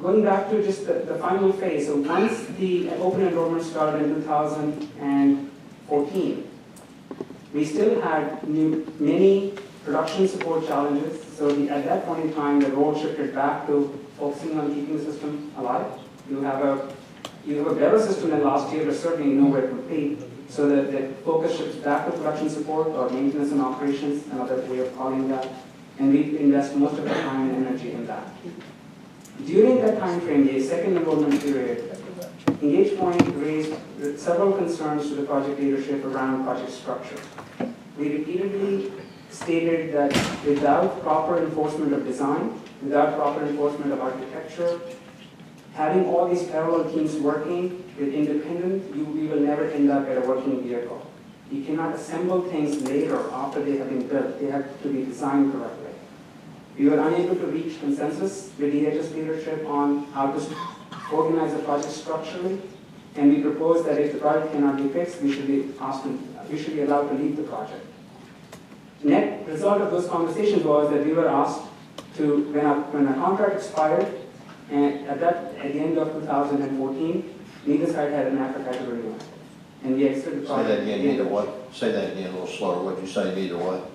Going back to just the final phase, so once the open enrollment started in 2014, we still had many production support challenges. So at that point in time, the role shifted back to focusing on keeping the system alive. You have a better system than last year, but certainly nowhere complete. So the focus shifts back to production support or maintenance and operations, another way of calling that. And we invest most of our time and energy in that. During that time frame, the second enrollment period, Engage Point raised several concerns to the project leadership around project structure. We repeatedly stated that without proper enforcement of design, without proper enforcement of architecture, having all these parallel teams working with independent, we will never end up at a working vehicle. You cannot assemble things later after they have been built. They have to be designed correctly. We were unable to reach consensus with DHS leadership on how to organize the project structurally, and we proposed that if the project cannot be fixed, we should be allowed to leave the project. Net result of those conversations was that we were asked to, when our contract expired, and at the end of 2014, neither side had an appetite to renew it. And we exited the project. Say that again, neither what? Say that again a little slower. What did you say, neither what?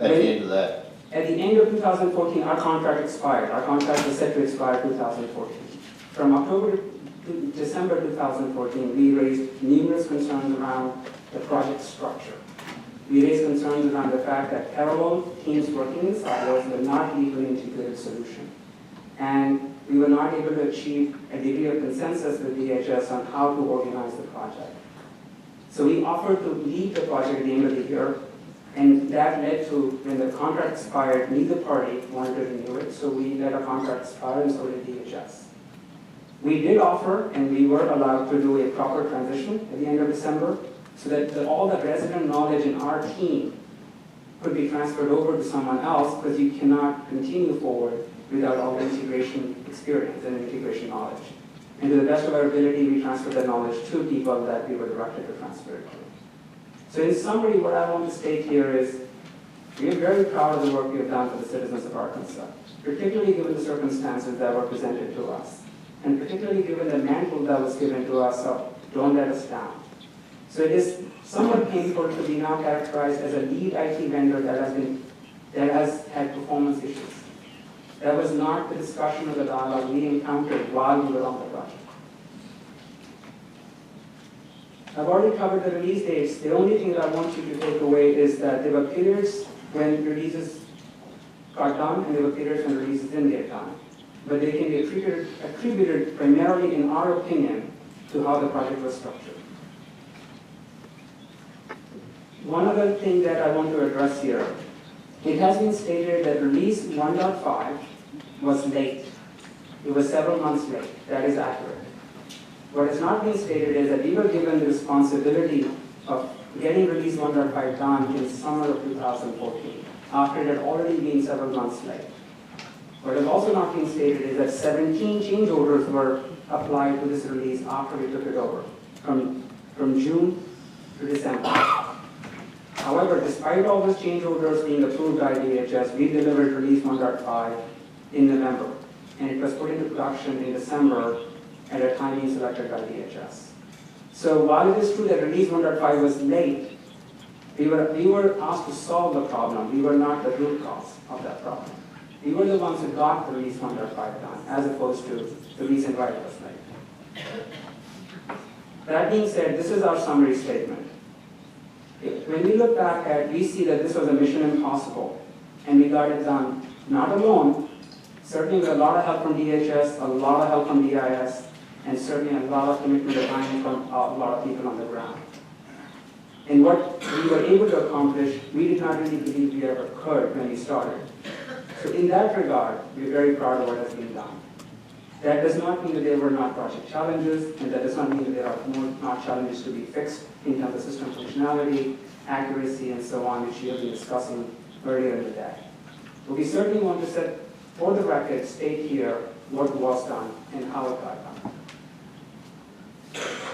At the end of that. At the end of 2014, our contract expired. Our contract was set to expire 2014. From October to December 2014, we raised numerous concerns around the project structure. We raised concerns around the fact that parallel teams working in silos were not lead to an integrated solution. And we were not able to achieve a degree of consensus with DHS on how to organize the project. So we offered to leave the project at the end of the year, and that led to, when the contract expired, neither party wanted to renew it, so we let our contract expire, and so did DHS. We did offer, and we were allowed to do a proper transition at the end of December, so that all the resident knowledge in our team could be transferred over to someone else, because you cannot continue forward without all the integration experience and integration knowledge. And to the best of our ability, we transferred that knowledge to people that we were directed to transfer it to. So in summary, what I want to state here is, we are very proud of the work we have done for the citizens of Arkansas, particularly given the circumstances that were presented to us, and particularly given the mantle that was given to us of don't let us down. So it is somewhat painful to be now characterized as a lead IT vendor that has had performance issues. That was not the discussion or the dialogue we encountered while we were on the project. I've already covered the release dates. The only thing that I want you to take away is that there were periods when releases got done, and there were periods when releases didn't get done. But they can be attributed primarily, in our opinion, to how the project was structured. One other thing that I want to address here, it has been stated that release 1.5 was late. It was several months late. That is accurate. What has not been stated is that we were given the responsibility of getting release 1.5 done in summer of 2014, after it had already been several months late. What has also not been stated is that 17 change orders were applied to this release after we took it over, from June to December. However, despite all those change orders being approved by DHS, we delivered release 1.5 in November, and it was put into production in December at a time being selected by DHS. So while it is true that release 1.5 was late, we were asked to solve the problem. We were not the root cause of that problem. We were the ones who got the release 1.5 done, as opposed to the reason why it was late. That being said, this is our summary statement. When we look back at, we see that this was a mission impossible, and we got it done, not alone, certainly with a lot of help from DHS, a lot of help from DIS, and certainly a lot of commitment and time from a lot of people on the ground. And what we were able to accomplish, we did not really believe we ever could when we started. So in that regard, we're very proud of what has been done. That does not mean that there were not project challenges, and that does not mean that there are not challenges to be fixed in terms of system functionality, accuracy, and so on, which we have been discussing earlier in the day. But we certainly want to set, for the record, state here what was done and how it got done.